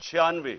96,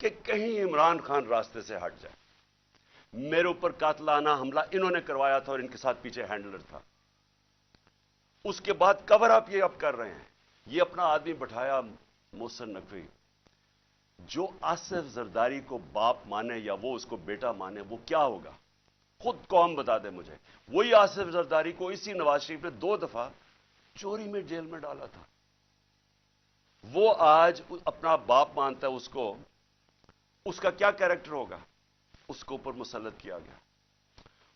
کہ کہیں عمران خان راستے سے ہٹ جائے. میرے اوپر قاتلانہ حملہ انہوں نے کروایا تھا اور ان کے ساتھ پیچھے ہینڈلر تھا. اس کے بعد کور اپ یہ اب کر رہے ہیں. یہ اپنا آدمی بٹھایا محسن نقوی, جو آصف زرداری کو باپ مانے یا وہ اس کو بیٹا مانے, وہ کیا ہوگا خود قوم بتا دے مجھے. وہی آصف زرداری کو اسی نواز شریف نے 2 دفعہ چوری میں جیل میں ڈالا تھا. وہ آج اپنا باپ مانتا ہے اس کو. اس کا کیا کیریکٹر ہوگا؟ اس کو اوپر مسلط کیا گیا.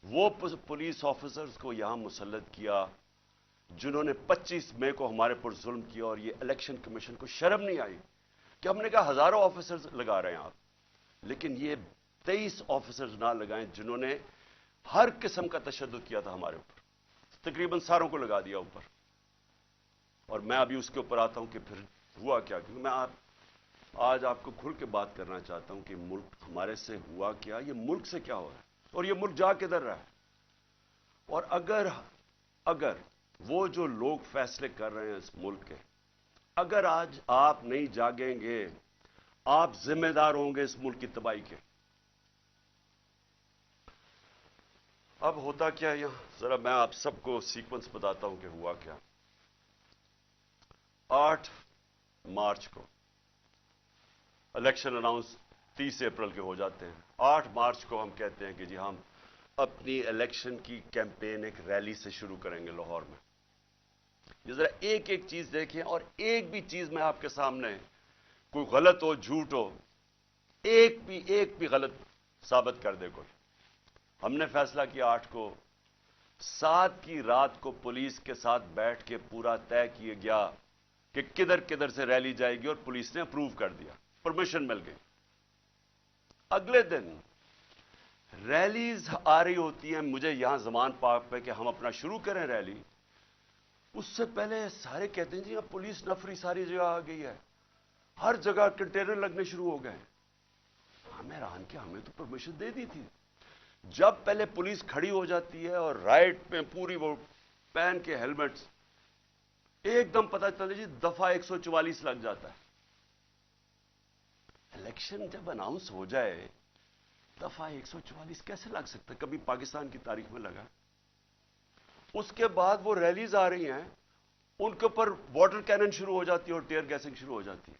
وہ پولیس آفیسرز کو یہاں مسلط کیا جنہوں نے 25 مئی کو ہمارے پر ظلم کیا, اور یہ الیکشن کمیشن کو شرم نہیں آئی کہ ہم نے کہا ہزاروں آفیسرز لگا رہے ہیں آپ, لیکن یہ 23 آفیسرز نہ لگائیں جنہوں نے ہر قسم کا تشدد کیا تھا ہمارے اوپر. تقریباً ساروں کو لگا دیا اوپر. اور میں ابھی اس کے اوپر آتا ہوں کہ پھر ہوا کیا, کیونکہ میں آج آپ کو کھل کے بات کرنا چاہتا ہوں کہ ملک ہمارے سے ہوا کیا, یہ ملک سے کیا ہو رہا ہے اور یہ ملک جا کدھر رہا ہے. اور اگر وہ جو لوگ فیصلے کر رہے ہیں اس ملک کے, اگر آج آپ نہیں جاگیں گے, آپ ذمہ دار ہوں گے اس ملک کی تباہی کے. اب ہوتا کیا یہاں, ذرا میں آپ سب کو سیکوینس بتاتا ہوں کہ ہوا کیا. 8 مارچ کو الیکشن اناؤنس 30 اپریل کے ہو جاتے ہیں. 8 مارچ کو ہم کہتے ہیں کہ جی ہم اپنی الیکشن کی کیمپین ایک ریلی سے شروع کریں گے لاہور میں. یہ ذرا ایک ایک چیز دیکھیں, اور ایک بھی چیز میں آپ کے سامنے کوئی غلط ہو, جھوٹ ہو, ایک بھی غلط ثابت کر دے کوئی. ہم نے فیصلہ کیا 8 کو, 7 کی رات کو پولیس کے ساتھ بیٹھ کے پورا طے کیا گیا کہ کدھر کدھر سے ریلی جائے گی, اور پولیس نے اپروو کر دیا, پرمیشن مل گئی. اگلے دن ریلیز آ رہی ہوتی ہیں مجھے یہاں زمان پارک پہ کہ ہم اپنا شروع کریں ریلی. اس سے پہلے سارے کہتے ہیں جی اب پولیس نفری ساری جگہ آ گئی ہے, ہر جگہ کنٹینر لگنے شروع ہو گئے. ہمیں حیران کہ ہمیں تو پرمیشن دے دی تھی. جب پہلے پولیس کھڑی ہو جاتی ہے اور رائٹ پہ پوری وہ پہن کے ہیلمٹس, ایک دم پتہ چلتا جی دفعہ 144 لگ جاتا ہے. الیکشن جب اناؤنس ہو جائے دفعہ 144 کیسے لگ سکتا ہے؟ کبھی پاکستان کی تاریخ میں لگا؟ اس کے بعد وہ ریلیز آ رہی ہیں, ان کے اوپر واٹر کینن شروع ہو جاتی ہے اور ٹیئر گیسنگ شروع ہو جاتی ہے.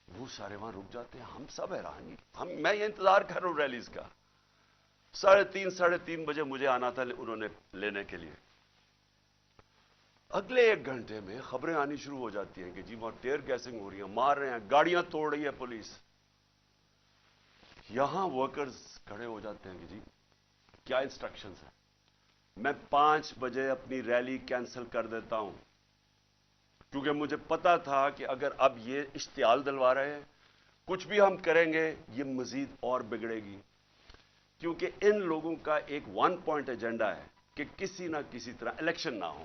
وہ سارے وہاں رک جاتے ہیں. ہم سب حیران ہیں. میں یہ انتظار کر رہا ہوں ریلیز کا. 3:30 بجے مجھے آنا تھا انہوں نے لینے کے لیے. اگلے 1 گھنٹے میں خبریں آنی شروع ہو جاتی ہیں کہ جی وہاں ٹیئر گیسنگ ہو رہی ہے, مار رہے ہیں, گاڑیاں توڑ رہی ہے پولیس. یہاں ورکرز کھڑے ہو جاتے ہیں کہ جی کیا انسٹرکشنز ہیں. میں 5 بجے اپنی ریلی کینسل کر دیتا ہوں, کیونکہ مجھے پتا تھا کہ اگر اب یہ اشتعال دلوا رہے ہیں, کچھ بھی ہم کریں گے یہ مزید اور بگڑے گی. کیونکہ ان لوگوں کا ایک 1 پوائنٹ ایجنڈا ہے کہ کسی نہ کسی طرح الیکشن نہ ہو.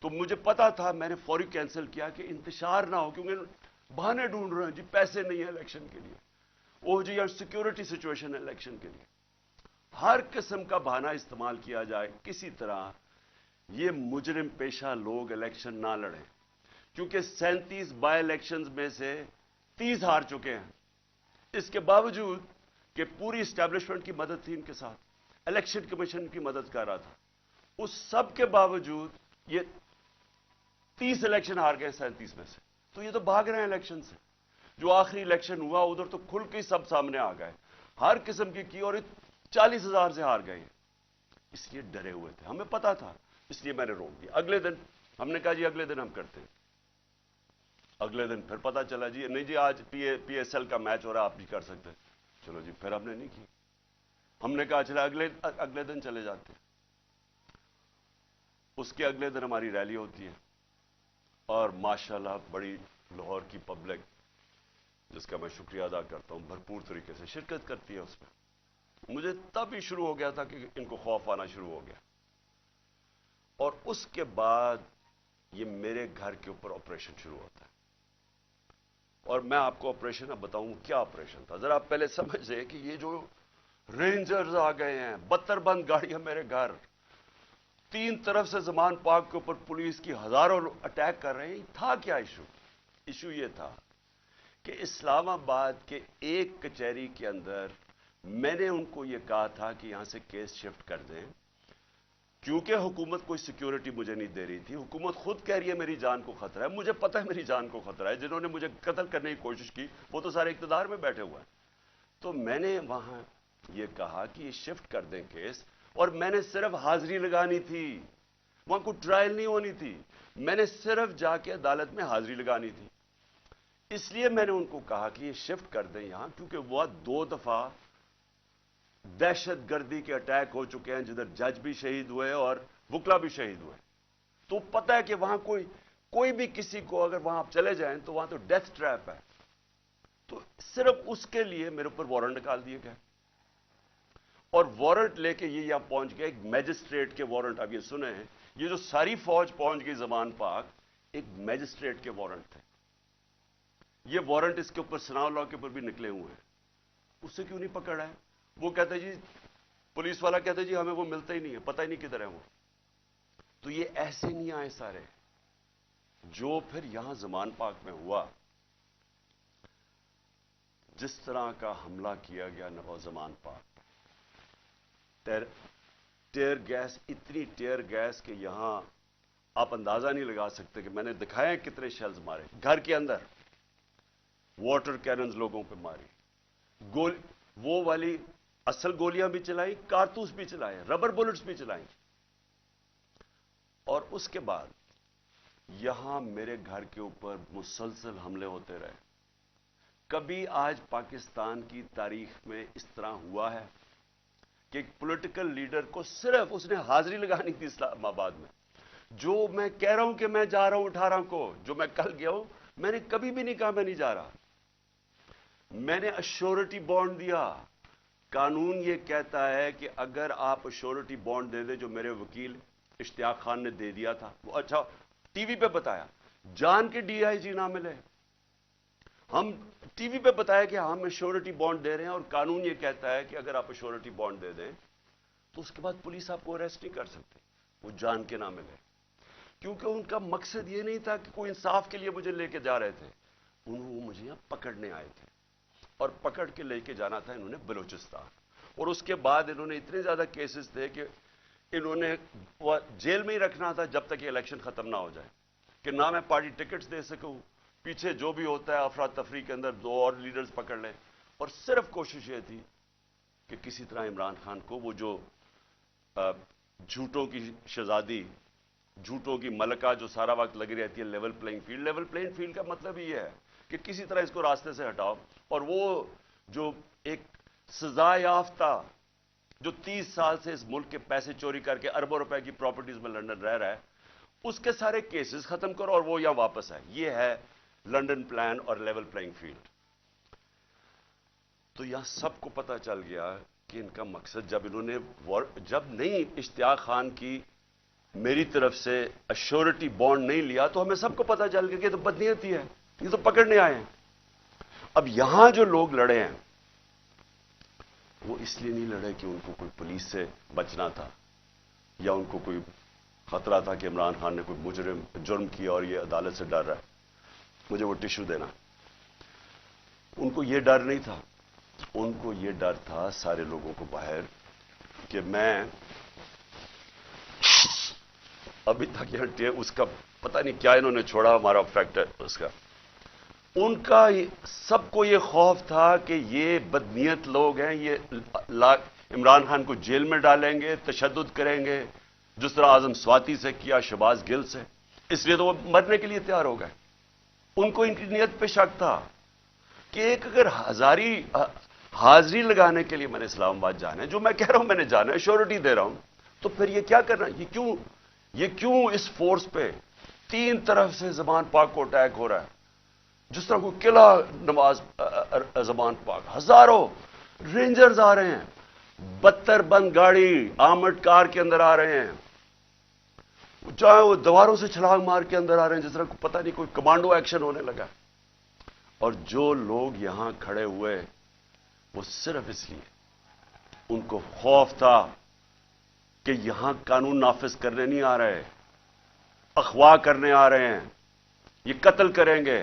تو مجھے پتا تھا, میں نے فوری کینسل کیا کہ انتشار نہ ہو, کیونکہ بہانے ڈھونڈ رہے ہیں جی پیسے نہیں ہیں الیکشن کے لیے, وہ جی یار سیکورٹی سچویشن ہے الیکشن کے لیے. ہر قسم کا بہانہ استعمال کیا جائے کسی طرح یہ مجرم پیشہ لوگ الیکشن نہ لڑیں. کیونکہ 37 بائی الیکشنز میں سے 30 ہار چکے ہیں. اس کے باوجود کہ پوری اسٹیبلشمنٹ کی مدد تھی ان کے ساتھ, الیکشن کمیشن کی مدد کر رہا تھا, اس سب کے باوجود یہ 30 الیکشن ہار گئے 37 میں سے. تو یہ تو بھاگ رہے ہیں الیکشن سے. جو آخری الیکشن ہوا ادھر تو کھل کے سب سامنے آ گئے, ہر قسم کی اور 40,000 سے ہار گئے. اس لیے ڈرے ہوئے تھے, ہمیں پتا تھا, اس لیے میں نے روک دیا. اگلے دن ہم نے کہا جی اگلے دن ہم کرتے ہیں. اگلے دن پھر پتا چلا جی نہیں جی آج پی ایس ایل کا میچ ہو رہا ہے, آپ بھی کر سکتے ہیں. چلو جی پھر ہم نے نہیں کی. ہم نے کہا چلا اگلے دن چلے جاتے ہیں. اس کے اگلے دن ہماری ریلی ہوتی ہے, اور ماشاءاللہ بڑی لاہور کی پبلک, جس کا میں شکریہ ادا کرتا ہوں, بھرپور طریقے سے شرکت کرتی ہے اس میں. مجھے تب ہی شروع ہو گیا تھا کہ ان کو خوف آنا شروع ہو گیا. اور اس کے بعد یہ میرے گھر کے اوپر آپریشن شروع ہوتا ہے. اور میں آپ کو آپریشن اب بتاؤں کیا آپریشن تھا. ذرا آپ پہلے سمجھیں کہ یہ جو رینجرز آ گئے ہیں, 72 بند گاڑیاں میرے گھر, 3 طرف سے زمان پاک کے اوپر پولیس کی ہزاروں اٹیک کر رہے ہیں. تھا کیا ایشو یہ تھا کہ اسلام آباد کے ایک کچہری کے اندر میں نے ان کو یہ کہا تھا کہ یہاں سے کیس شفٹ کر دیں، کیونکہ حکومت کوئی سیکیورٹی مجھے نہیں دے رہی تھی. حکومت خود کہہ رہی ہے میری جان کو خطرہ ہے. مجھے پتہ ہے میری جان کو خطرہ ہے. جنہوں نے مجھے قتل کرنے کی کوشش کی وہ تو سارے اقتدار میں بیٹھے ہوئے ہیں. تو میں نے وہاں یہ کہا کہ یہ شفٹ کر دیں کیس، اور میں نے صرف حاضری لگانی تھی، وہاں کوئی ٹرائل نہیں ہونی تھی. میں نے صرف جا کے عدالت میں حاضری لگانی تھی. اس لیے میں نے ان کو کہا کہ یہ شفٹ کر دیں یہاں، کیونکہ وہ 2 دفعہ دہشت گردی کے اٹیک ہو چکے ہیں جدھر جج بھی شہید ہوئے اور وکلا بھی شہید ہوئے. تو پتہ ہے کہ وہاں کوئی بھی کسی کو اگر وہاں آپ چلے جائیں تو وہاں تو ڈیتھ ٹریپ ہے. تو صرف اس کے لیے میرے اوپر وارنٹ نکال دیے گئے، اور وارنٹ لے کے یہ یہاں پہنچ گئے. ایک میجسٹریٹ کے وارنٹ آپ یہ سنے ہیں، یہ جو ساری فوج پہنچ گئی زمان پاک، ایک میجسٹریٹ کے وارنٹ تھے. یہ وارنٹ اس کے اوپر ثناء اللہ کے اوپر بھی نکلے ہوئے ہیں. اسے کیوں نہیں پکڑا ہے؟ وہ کہتے جی، پولیس والا کہتے جی ہمیں وہ ملتا ہی نہیں ہے، پتہ ہی نہیں کدھر ہے وہ. تو یہ ایسے نہیں آئے سارے. جو پھر یہاں زمان پاک میں ہوا، جس طرح کا حملہ کیا گیا نو زمان پاک، ٹیئر گیس، اتنی ٹیئر گیس کہ یہاں آپ اندازہ نہیں لگا سکتے. کہ میں نے دکھایا کتنے شیلز مارے گھر کے اندر، واٹر کیننز لوگوں پہ ماری، وہ والی اصل گولیاں بھی چلائیں، کارتوس بھی چلائے، ربر بلٹس بھی چلائیں. اور اس کے بعد یہاں میرے گھر کے اوپر مسلسل حملے ہوتے رہے. کبھی آج پاکستان کی تاریخ میں اس طرح ہوا ہے کہ ایک پولیٹیکل لیڈر کو صرف اس نے حاضری لگانی تھی اسلام آباد میں. جو میں کہہ رہا ہوں کہ میں جا رہا ہوں 18 کو، جو میں کل گیا ہوں، میں نے کبھی بھی نہیں کہا میں نہیں جا رہا. میں نے اشورٹی بانڈ دیا. قانون یہ کہتا ہے کہ اگر آپ اشورٹی بانڈ دے دیں، جو میرے وکیل اشتیاق خان نے دے دیا تھا، وہ اچھا ٹی وی پہ بتایا، جان کے ڈی آئی جی نہ ملے، ہم ٹی وی پہ بتایا کہ ہم اشورٹی بانڈ دے رہے ہیں، اور قانون یہ کہتا ہے کہ اگر آپ اشورٹی بانڈ دے دیں تو اس کے بعد پولیس آپ کو اریسٹ نہیں کر سکتے، وہ جان کے نہ ملے. کیونکہ ان کا مقصد یہ نہیں تھا کہ کوئی انصاف کے لیے مجھے لے کے جا رہے تھے، وہ مجھے یہاں پکڑنے آئے تھے، اور پکڑ کے لے کے جانا تھا انہوں نے بلوچستان. اور اس کے بعد انہوں نے اتنے زیادہ کیسز تھے کہ انہوں نے جیل میں ہی رکھنا تھا جب تک یہ الیکشن ختم نہ ہو جائے، کہ نہ میں پارٹی ٹکٹس دے سکوں، پیچھے جو بھی ہوتا ہے افراتفری کے اندر 2 اور لیڈرز پکڑ لیں. اور صرف کوشش یہ تھی کہ کسی طرح عمران خان کو، وہ جو جھوٹوں کی شہزادی، جھوٹوں کی ملکہ جو سارا وقت لگی رہتی ہے level playing field. Level playing field کا مطلب یہ ہے کہ کسی طرح اس کو راستے سے ہٹاؤ. اور وہ جو ایک سزا یافتہ جو 30 سال سے اس ملک کے پیسے چوری کر کے اربوں روپے کی پراپرٹیز میں لندن رہ رہا ہے، اس کے سارے کیسز ختم کرو اور وہ یہاں واپس ہے. یہ ہے لندن پلان اور لیول پلینگ فیلڈ. تو یہاں سب کو پتا چل گیا کہ ان کا مقصد، جب نہیں اشتیاق خان کی میری طرف سے اشورٹی بانڈ نہیں لیا تو ہمیں سب کو پتا چل گیا کہ یہ تو بدنیتی ہے، یہ تو پکڑنے آئے ہیں. اب یہاں جو لوگ لڑے ہیں وہ اس لیے نہیں لڑے کہ ان کو کوئی پولیس سے بچنا تھا، یا ان کو کوئی خطرہ تھا کہ عمران خان نے کوئی جرم کیا اور یہ عدالت سے ڈر رہا ہے مجھے وہ ٹیشو دینا. ان کو یہ ڈر نہیں تھا. ان کو یہ ڈر تھا سارے لوگوں کو باہر کہ میں ابھی تک یہ اس کا پتہ نہیں کیا انہوں نے چھوڑا ہمارا فیکٹر اس کا. ان کا سب کو یہ خوف تھا کہ یہ بدنیت لوگ ہیں، یہ عمران خان کو جیل میں ڈالیں گے، تشدد کریں گے، جس طرح اعظم سواتی سے کیا، شہباز گل سے. اس لیے تو وہ مرنے کے لیے تیار ہو گئے. ان کو ان کی نیت پہ شک تھا کہ ایک اگر حاضری لگانے کے لیے میں نے اسلام آباد جانا ہے، جو میں کہہ رہا ہوں میں نے جانا ہے، شیورٹی دے رہا ہوں، تو پھر یہ کیا کرنا، یہ کیوں اس فورس پہ 3 طرف سے زمان پاک کو اٹیک ہو رہا ہے، جس طرح کوئی قلعہ نواز زمان پاک، ہزاروں رینجرز آ رہے ہیں، 72 بند گاڑی آرمڈ کار کے اندر آ رہے ہیں، چاہے وہ دیواروں سے چھلانگ مار کے اندر آ رہے ہیں، جس طرح کو پتہ نہیں کوئی کمانڈو ایکشن ہونے لگا. اور جو لوگ یہاں کھڑے ہوئے وہ صرف اس لیے ان کو خوف تھا کہ یہاں قانون نافذ کرنے نہیں آ رہے، اغوا کرنے آ رہے ہیں، یہ قتل کریں گے.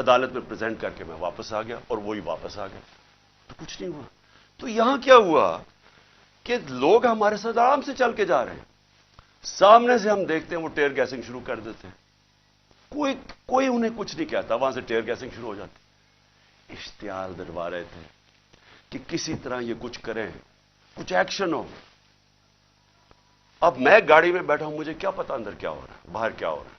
عدالت میں پریزنٹ کر کے میں واپس آ گیا اور وہی واپس آ گیا، تو کچھ نہیں ہوا۔ تو یہاں کیا ہوا کہ لوگ ہمارے ساتھ آرام سے چل کے جا رہے ہیں، سامنے سے ہم دیکھتے ہیں وہ ٹیئر گیسنگ شروع کر دیتے ہیں، کوئی انہیں کچھ نہیں کہتا، وہاں سے ٹیئر گیسنگ شروع ہو جاتی۔ اشتعال دلوا رہے تھے کہ کسی طرح یہ کچھ کریں، کچھ ایکشن ہو۔ اب میں گاڑی میں بیٹھا ہوں، مجھے کیا پتا اندر کیا ہو رہا ہے، باہر کیا ہو رہا ہے۔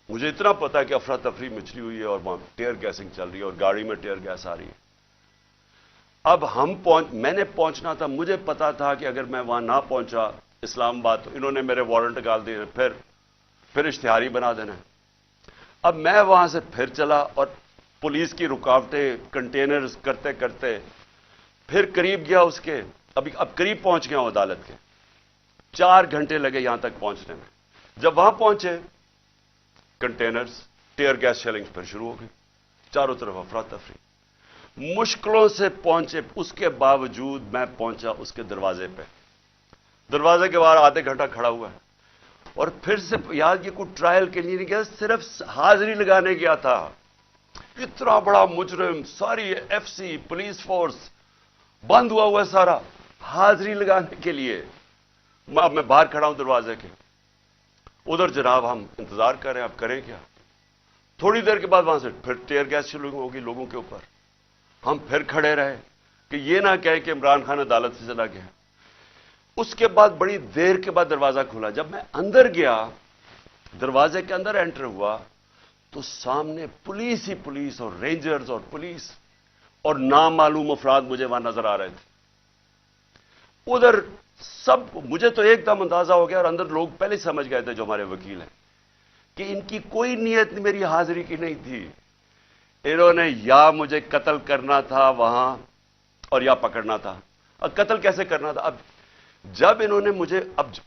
مجھے اتنا پتا ہے کہ افراتفری مچلی ہوئی ہے اور وہاں ٹیئر گیسنگ چل رہی ہے اور گاڑی میں ٹیئر گیس آ رہی ہے۔ اب میں نے پہنچنا تھا، مجھے پتا تھا کہ اگر میں وہاں نہ پہنچا اسلام آباد تو انہوں نے میرے وارنٹ نکال دیے، پھر اشتہاری بنا دینا۔ اب میں وہاں سے پھر چلا اور پولیس کی رکاوٹیں کنٹینرز کرتے کرتے پھر قریب گیا اس کے، اب قریب پہنچ گیا ہوں عدالت کے۔ 4 گھنٹے لگے یہاں تک پہنچنے میں۔ جب وہاں پہنچے کنٹینرز ٹیئر گیس شیلنگ پھر شروع ہو گئی، چاروں طرف افراتفری، مشکلوں سے پہنچے۔ اس کے باوجود میں پہنچا اس کے دروازے پہ، دروازے کے باہر آدھے گھنٹہ کھڑا ہوا ہے، اور پھر سے یاد یہ کوئی ٹرائل کے لیے نہیں گیا، صرف حاضری لگانے گیا تھا۔ اتنا بڑا مجرم، ساری ایف سی پولیس فورس بند ہوا ہے سارا، حاضری لگانے کے لیے۔ اب میں باہر کھڑا ہوں دروازے کے، ادھر جناب ہم انتظار کر رہے ہیں، اب کریں کیا؟ تھوڑی دیر کے بعد وہاں سے پھر ٹیئر گیس شروع ہوگی لوگوں کے اوپر۔ ہم پھر کھڑے رہے کہ یہ نہ کہے کہ عمران خان عدالت سے چلا گیا۔ اس کے بعد بڑی دیر کے بعد دروازہ کھلا، جب میں اندر گیا، دروازے کے اندر انٹر ہوا، تو سامنے پولیس ہی پولیس اور رینجرز اور پولیس اور نامعلوم افراد مجھے وہاں نظر آ رہے تھے۔ ادھر سب، مجھے تو ایک دم اندازہ ہو گیا، اور اندر لوگ پہلے سمجھ گئے تھے جو ہمارے وکیل ہیں، کہ ان کی کوئی نیت میری حاضری کی نہیں تھی۔ انہوں نے یا مجھے قتل کرنا تھا وہاں اور یا پکڑنا تھا۔ اب قتل کیسے کرنا تھا؟ اب جب انہوں نے مجھے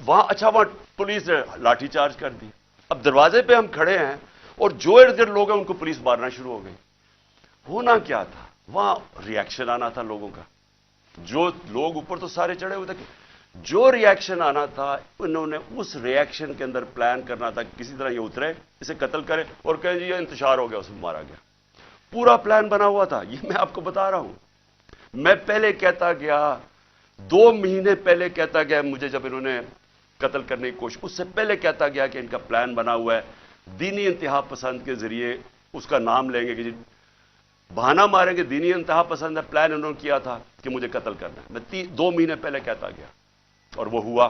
وہاں پولیس نے لاٹھی چارج کر دی۔ اب دروازے پہ ہم کھڑے ہیں اور جو ارد گرد لوگ ہیں ان کو پولیس مارنا شروع ہو گئی۔ ہونا کیا تھا؟ وہاں ری ایکشن آنا تھا لوگوں کا، جو لوگ اوپر تو سارے چڑھے ہوئے تھے، جو ری ایکشن آنا تھا انہوں نے اس ری ایکشن کے اندر پلان کرنا تھا کہ کسی طرح یہ اترے، اسے قتل کرے اور کہے جی یہ انتشار ہو گیا، اس میں مارا گیا۔ پورا پلان بنا ہوا تھا، یہ میں آپ کو بتا رہا ہوں۔ میں پہلے کہتا گیا، 2 مہینے پہلے کہتا گیا، مجھے جب انہوں نے قتل کرنے کی کوشش، اس سے پہلے کہتا گیا کہ ان کا پلان بنا ہوا ہے، دینی انتہا پسند کے ذریعے اس کا نام لیں گے کہ جی بہانہ ماریں گے، دینی انتہا پسند ہے، پلان انہوں نے کیا تھا کہ مجھے قتل کرنا ہے۔ میں 2 مہینے پہلے کہتا گیا اور وہ ہوا۔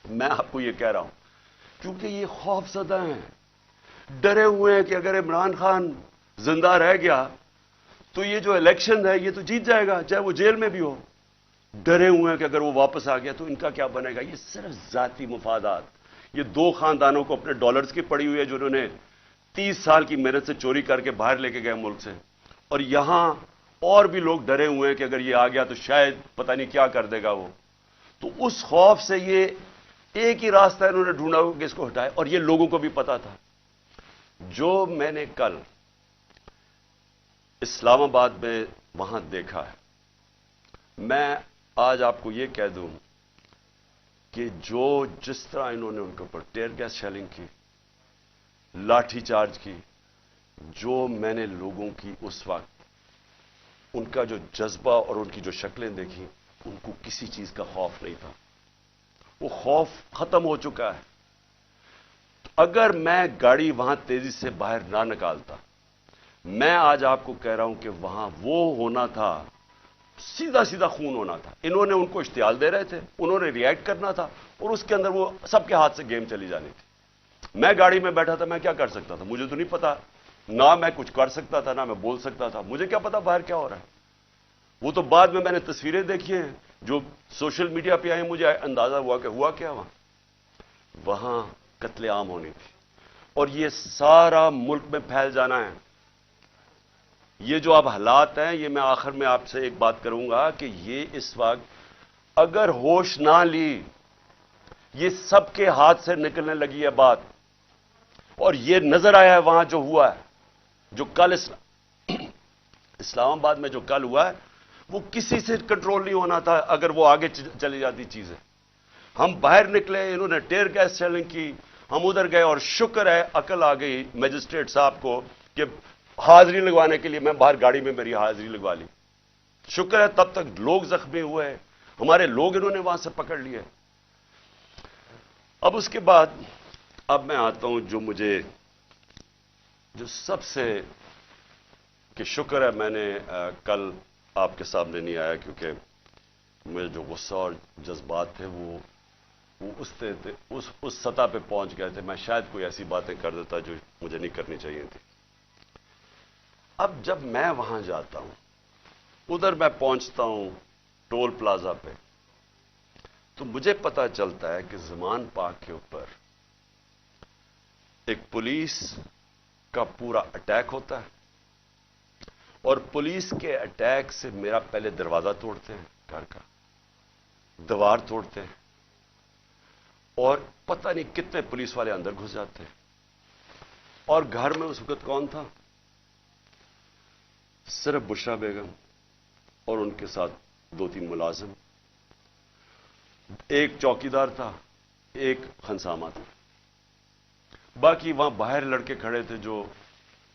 میں آپ کو یہ کہہ رہا ہوں کیونکہ یہ خوف زدہ ہیں، ڈرے ہوئے ہیں کہ اگر عمران خان زندہ رہ گیا تو یہ جو الیکشن ہے یہ تو جیت جائے گا، چاہے وہ جیل میں بھی ہو۔ ڈرے ہوئے ہیں کہ اگر وہ واپس آ گیا تو ان کا کیا بنے گا۔ یہ صرف ذاتی مفادات، یہ 2 خاندانوں کو اپنے ڈالرز کی پڑی ہوئی ہے جو انہوں نے 30 سال کی محنت سے چوری کر کے باہر لے کے گئے ملک سے، اور یہاں اور بھی لوگ ڈرے ہوئے ہیں کہ اگر یہ آ گیا تو شاید پتہ نہیں کیا کر دے گا وہ۔ تو اس خوف سے یہ ایک ہی راستہ انہوں نے ڈھونڈا کہ اس کو ہٹائے، اور یہ لوگوں کو بھی پتا تھا۔ جو میں نے کل اسلام آباد میں وہاں دیکھا ہے، میں آج آپ کو یہ کہہ دوں کہ جس طرح انہوں نے ان کے اوپر ٹیئر گیس شیلنگ کی، لاٹھی چارج کی، جو میں نے لوگوں کی اس وقت ان کا جو جذبہ اور ان کی جو شکلیں دیکھی، ان کو کسی چیز کا خوف نہیں تھا، وہ خوف ختم ہو چکا ہے۔ اگر میں گاڑی وہاں تیزی سے باہر نہ نکالتا، میں آج آپ کو کہہ رہا ہوں کہ وہاں وہ ہونا تھا، سیدھا سیدھا خون ہونا تھا۔ انہوں نے ان کو اشتعال دے رہے تھے، انہوں نے ری ایکٹ کرنا تھا، اور اس کے اندر وہ سب کے ہاتھ سے گیم چلی جانی تھی۔ میں گاڑی میں بیٹھا تھا، میں کیا کر سکتا تھا؟ مجھے تو نہیں پتا، نہ میں کچھ کر سکتا تھا، نہ میں بول سکتا تھا، مجھے کیا پتا باہر کیا ہو رہا ہے۔ وہ تو بعد میں نے تصویریں دیکھی ہیں جو سوشل میڈیا پہ آئی، مجھے اندازہ ہوا کہ ہوا کیا وہاں قتل عام ہونی تھی، اور یہ سارا ملک میں پھیل جانا ہے۔ یہ جو اب حالات ہیں، یہ میں آخر میں آپ سے ایک بات کروں گا کہ یہ اس وقت اگر ہوش نہ لی، یہ سب کے ہاتھ سے نکلنے لگی ہے بات، اور یہ نظر آیا ہے وہاں جو ہوا ہے، جو کل اسلام آباد میں جو کل ہوا ہے، وہ کسی سے کنٹرول نہیں ہونا تھا اگر وہ آگے چلی جاتی چیزیں۔ ہم باہر نکلے، انہوں نے ٹیئر گیس شیلنگ کی، ہم ادھر گئے، اور شکر ہے عقل آ گئی میجسٹریٹ صاحب کو کہ حاضری لگوانے کے لیے میں باہر گاڑی میں میری حاضری لگوا لی. شکر ہے تب تک لوگ زخمی ہوئے ہیں, ہمارے لوگ انہوں نے وہاں سے پکڑ لیے. اب اس کے بعد اب میں آتا ہوں جو سب سے کہ شکر ہے میں نے کل آپ کے سامنے نہیں آیا, کیونکہ مجھے جو غصہ اور جذبات تھے وہ اس سطح پہ پہنچ گئے تھے. میں شاید کوئی ایسی باتیں کر دیتا جو مجھے نہیں کرنی چاہیے تھی. اب جب میں وہاں جاتا ہوں, ادھر میں پہنچتا ہوں ٹول پلازا پہ, تو مجھے پتا چلتا ہے کہ زمان پاک کے اوپر ایک پولیس کا پورا اٹیک ہوتا ہے, اور پولیس کے اٹیک سے میرا پہلے دروازہ توڑتے ہیں, گھر کا دیوار توڑتے ہیں, اور پتہ نہیں کتنے پولیس والے اندر گھس جاتے ہیں. اور گھر میں اس وقت کون تھا؟ صرف بشرا بیگم اور ان کے ساتھ 2-3 ملازم, ایک چوکیدار تھا, ایک خنسامہ تھا. باقی وہاں باہر لڑکے کھڑے تھے جو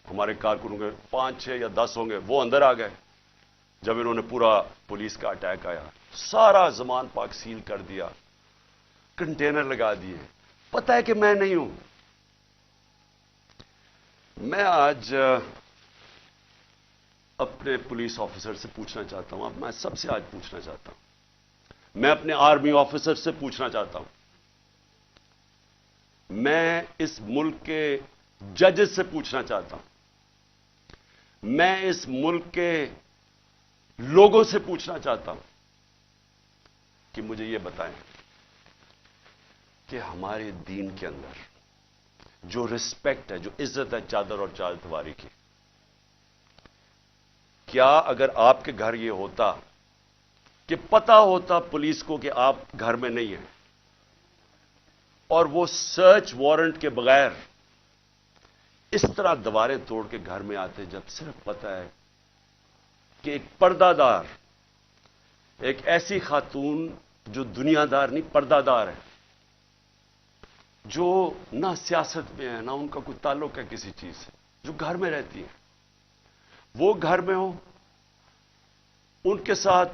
ہمارے کارکنوں کے 5-6 یا 10 ہوں گے, وہ اندر آ گئے جب انہوں نے پورا پولیس کا اٹیک آیا. سارا زمان پاک سیل کر دیا, کنٹینر لگا دیے. پتہ ہے کہ میں نہیں ہوں. میں آج اپنے پولیس آفیسر سے پوچھنا چاہتا ہوں, اب میں سب سے آج پوچھنا چاہتا ہوں, میں اپنے آرمی آفیسر سے پوچھنا چاہتا ہوں, میں اس ملک کے ججز سے پوچھنا چاہتا ہوں, میں اس ملک کے لوگوں سے پوچھنا چاہتا ہوں کہ مجھے یہ بتائیں کہ ہمارے دین کے اندر جو رسپیکٹ ہے, جو عزت ہے چادر اور چارتواری کی, کیا اگر آپ کے گھر یہ ہوتا کہ پتا ہوتا پولیس کو کہ آپ گھر میں نہیں ہیں, اور وہ سرچ وارنٹ کے بغیر اس طرح دیواریں توڑ کے گھر میں آتے, جب صرف پتا ہے کہ ایک پردہ دار, ایک ایسی خاتون جو دنیا دار نہیں پردہ دار ہے, جو نہ سیاست میں ہے نہ ان کا کوئی تعلق ہے کسی چیز سے, جو گھر میں رہتی ہے, وہ گھر میں ہو, ان کے ساتھ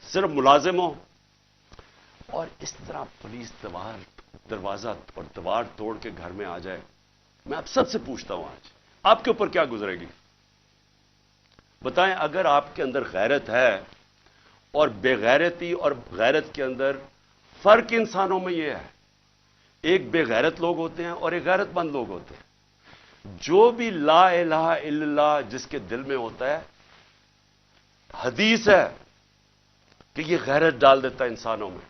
صرف ملازم ہو, اور اس طرح پولیس دروازہ اور دیوار توڑ کے گھر میں آ جائے. میں آپ سب سے پوچھتا ہوں آج آپ کے اوپر کیا گزرے گی؟ بتائیں. اگر آپ کے اندر غیرت ہے, اور بے غیرتی اور غیرت کے اندر فرق انسانوں میں یہ ہے, ایک بے غیرت لوگ ہوتے ہیں اور ایک غیرت مند لوگ ہوتے ہیں. جو بھی لا الہ الا اللہ جس کے دل میں ہوتا ہے, حدیث ہے کہ یہ غیرت ڈال دیتا ہے انسانوں میں,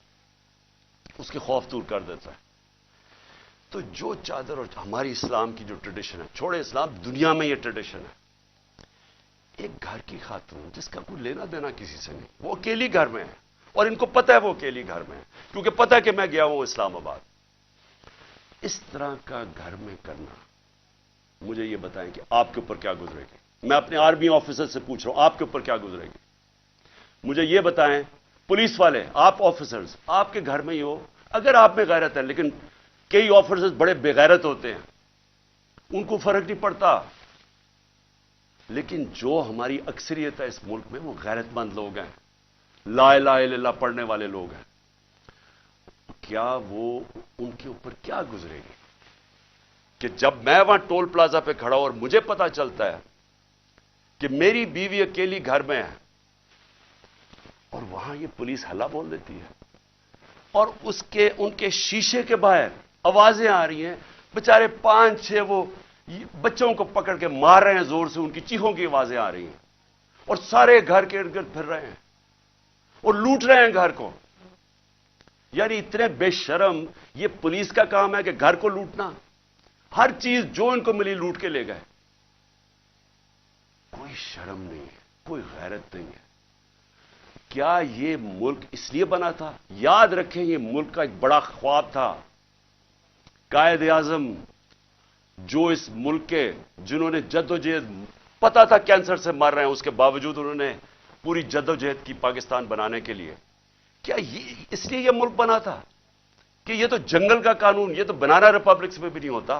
اس کے خوف دور کر دیتا ہے. تو جو چادر اور ہماری اسلام کی جو ٹریڈیشن ہے, چھوڑے اسلام, دنیا میں یہ ٹریڈیشن ہے, ایک گھر کی خاتون جس کا کوئی لینا دینا کسی سے نہیں, وہ اکیلی گھر میں ہے, اور ان کو پتہ ہے وہ اکیلی گھر میں ہے, کیونکہ پتہ ہے کہ میں گیا ہوں اسلام آباد. اس طرح کا گھر میں کرنا, مجھے یہ بتائیں کہ آپ کے اوپر کیا گزرے گی؟ میں اپنے آرمی آفیسر سے پوچھ رہا ہوں, آپ کے اوپر کیا گزرے گی؟ مجھے یہ بتائیں. پولیس والے, آپ آفیسرز, آپ کے گھر میں ہی ہو, اگر آپ میں غیرت ہے, لیکن کئی آفیسرز بڑے بے غیرت ہوتے ہیں, ان کو فرق نہیں پڑتا. لیکن جو ہماری اکثریت ہے اس ملک میں, وہ غیرت مند لوگ ہیں, لا الہ الا اللہ پڑھنے والے لوگ ہیں. کیا وہ ان کے اوپر کیا گزرے گی کہ جب میں وہاں ٹول پلازا پہ کھڑا ہوں اور مجھے پتا چلتا ہے کہ میری بیوی اکیلی گھر میں ہے, اور وہاں یہ پولیس ہلا بول دیتی ہے, اور ان کے شیشے کے باہر آوازیں آ رہی ہیں, بےچارے 5-6 وہ بچوں کو پکڑ کے مار رہے ہیں زور سے, ان کی چیخوں کی آوازیں آ رہی ہیں, اور سارے گھر کے ارد گرد پھر رہے ہیں اور لوٹ رہے ہیں گھر کو. یعنی اتنے بے شرم, یہ پولیس کا کام ہے کہ گھر کو لوٹنا, ہر چیز جو ان کو ملی لوٹ کے لے گئے. کوئی شرم نہیں ہے, کوئی غیرت نہیں ہے. کیا یہ ملک اس لیے بنا تھا؟ یاد رکھیں, یہ ملک کا ایک بڑا خواب تھا. قائد اعظم جو اس ملک کے, جنہوں نے جدوجہد, پتا تھا کینسر سے مر رہے ہیں, اس کے باوجود انہوں نے پوری جدوجہد کی پاکستان بنانے کے لیے. کیا اس لیے یہ ملک بنا تھا کہ یہ تو جنگل کا قانون, یہ تو بنانا ریپبلکس میں بھی نہیں ہوتا.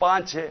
5-6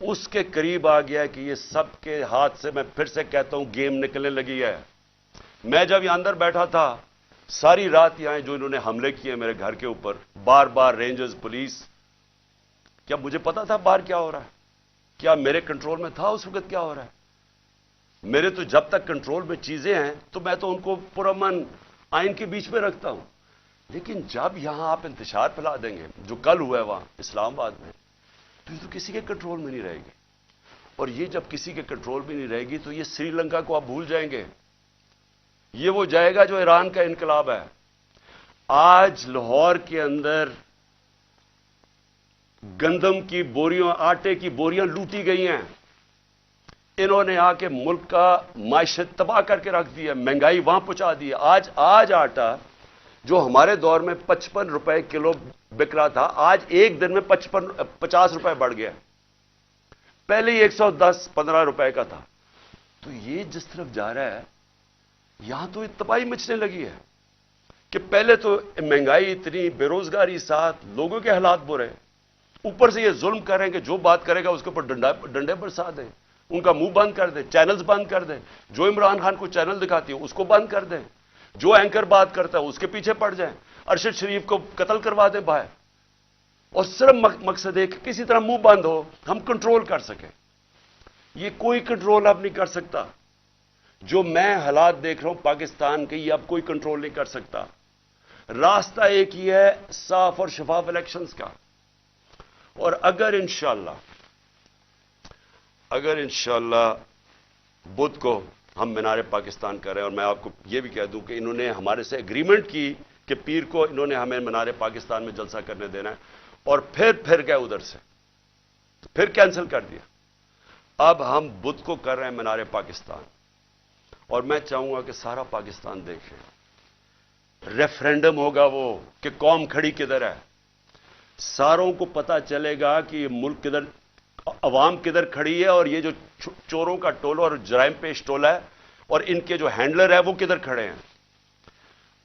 اس کے قریب آ گیا ہے کہ یہ سب کے ہاتھ سے، میں پھر سے کہتا ہوں، گیم نکلنے لگی ہے۔ میں جب یہاں اندر بیٹھا تھا، ساری رات یہاں جو انہوں نے حملے کیے میرے گھر کے اوپر، بار بار رینجرز، پولیس، کیا مجھے پتا تھا باہر کیا ہو رہا ہے؟ کیا میرے کنٹرول میں تھا اس وقت کیا ہو رہا ہے؟ میرے تو جب تک کنٹرول میں چیزیں ہیں تو میں تو ان کو پرامن آئین کے بیچ میں رکھتا ہوں، لیکن جب یہاں آپ انتشار پھیلا دیں گے جو کل ہوا ہے وہاں اسلام آباد میں، تو یہ تو کسی کے کنٹرول میں نہیں رہے گی، اور یہ جب کسی کے کنٹرول میں نہیں رہے گی تو یہ سری لنکا کو آپ بھول جائیں گے، یہ وہ جائے گا جو ایران کا انقلاب ہے۔ آج لاہور کے اندر گندم کی بوریاں، آٹے کی بوریاں لوٹی گئی ہیں، انہوں نے آ کے ملک کا معیشت تباہ کر کے رکھ دی ہے، مہنگائی وہاں پہنچا دی ہے۔ آج آٹا جو ہمارے دور میں 55 روپے کلو بک رہا تھا، آج ایک دن میں 50 روپے بڑھ گیا، پہلے ہی 110-15 روپے کا تھا۔ تو یہ جس طرف جا رہا ہے، یہاں تو تباہی مچنے لگی ہے کہ پہلے تو مہنگائی اتنی، بے روزگاری ساتھ، لوگوں کے حالات برے، اوپر سے یہ ظلم کریں کہ جو بات کرے گا اس کے اوپر ڈنڈے برسا دیں، ان کا منہ بند کر دیں، چینلز بند کر دیں، جو عمران خان کو چینل دکھاتی ہے اس کو بند کر دیں، جو اینکر بات کرتا ہے اس کے پیچھے پڑ جائیں، ارشد شریف کو قتل کروا دیں باہر، اور صرف مقصد ہے کہ کسی طرح منہ بند ہو، ہم کنٹرول کر سکیں۔ یہ کوئی کنٹرول اب نہیں کر سکتا، جو میں حالات دیکھ رہا ہوں پاکستان کے، یہ اب کوئی کنٹرول نہیں کر سکتا۔ راستہ ایک ہی ہے، صاف اور شفاف الیکشنز کا، اور اگر انشاءاللہ بدھ کو ہم مینار پاکستان کر رہے ہیں، اور میں آپ کو یہ بھی کہہ دوں کہ انہوں نے ہمارے سے اگریمنٹ کی کہ پیر کو انہوں نے ہمیں مینار پاکستان میں جلسہ کرنے دینا ہے، اور پھر گئے ادھر سے، پھر کینسل کر دیا۔ اب ہم بدھ کو کر رہے ہیں مینار پاکستان، اور میں چاہوں گا کہ سارا پاکستان دیکھے، ریفرینڈم ہوگا وہ کہ قوم کھڑی کدھر ہے، ساروں کو پتا چلے گا کہ یہ ملک کدھر، عوام کدھر کھڑی ہے، اور یہ جو چوروں کا ٹولہ اور جرائم پیش ٹولہ ہے اور ان کے جو ہینڈلر ہے وہ کدھر کھڑے ہیں۔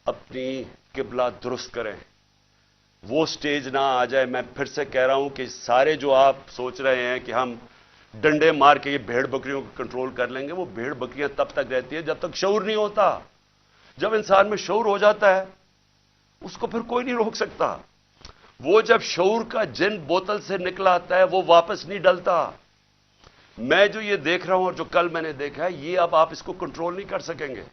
اپنی قبلہ درست کریں، وہ سٹیج نہ آ جائے۔ میں پھر سے کہہ رہا ہوں کہ سارے جو آپ سوچ رہے ہیں کہ ہم ڈنڈے مار کے یہ بھیڑ بکریوں کو کنٹرول کر لیں گے، وہ بھیڑ بکریاں تب تک رہتی ہے جب تک شعور نہیں ہوتا۔ جب انسان میں شعور ہو جاتا ہے اس کو پھر کوئی نہیں روک سکتا۔ وہ جب شعور کا جن بوتل سے نکل آتا ہے وہ واپس نہیں ڈلتا۔ میں جو یہ دیکھ رہا ہوں اور جو کل میں نے دیکھا ہے، یہ اب آپ اس کو کنٹرول نہیں کر سکیں گے۔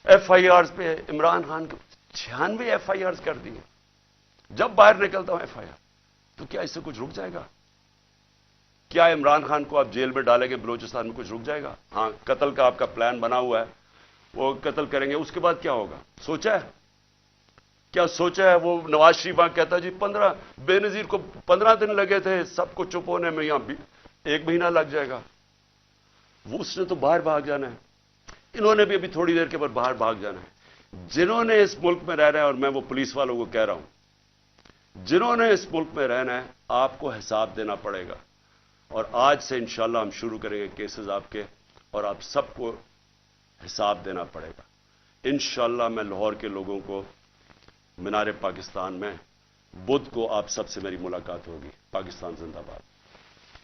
ایف آئی آرز پہ عمران خان کو 96 ایف آئی آرز کر دیے۔ جب باہر نکلتا ہوں ایف آئی آر، تو کیا اس سے کچھ رک جائے گا؟ کیا عمران خان کو آپ جیل میں ڈالیں گے بلوچستان میں کچھ رک جائے گا؟ ہاں، قتل کا آپ کا پلان بنا ہوا ہے، وہ قتل کریں گے، اس کے بعد کیا ہوگا سوچا ہے؟ کیا سوچا ہے؟ وہ نواز شریف کہتا ہے جی 15 بے نظیر کو 15 دن لگے تھے سب کو چپ ہونے میں، یہاں 1 مہینہ لگ جائے گا۔ وہ اس نے تو باہر بھاگ جانا ہے، انہوں نے بھی ابھی تھوڑی دیر کے بعد باہر بھاگ جانا ہے۔ جنہوں نے اس ملک میں رہنا ہے، اور میں وہ پولیس والوں کو کہہ رہا ہوں، جنہوں نے اس ملک میں رہنا ہے آپ کو حساب دینا پڑے گا، اور آج سے انشاءاللہ ہم شروع کریں گے کیسز آپ کے، اور آپ سب کو حساب دینا پڑے گا۔ انشاءاللہ میں لاہور کے لوگوں کو مینار پاکستان میں بدھ کو آپ سب سے میری ملاقات ہوگی۔ پاکستان زندہ باد۔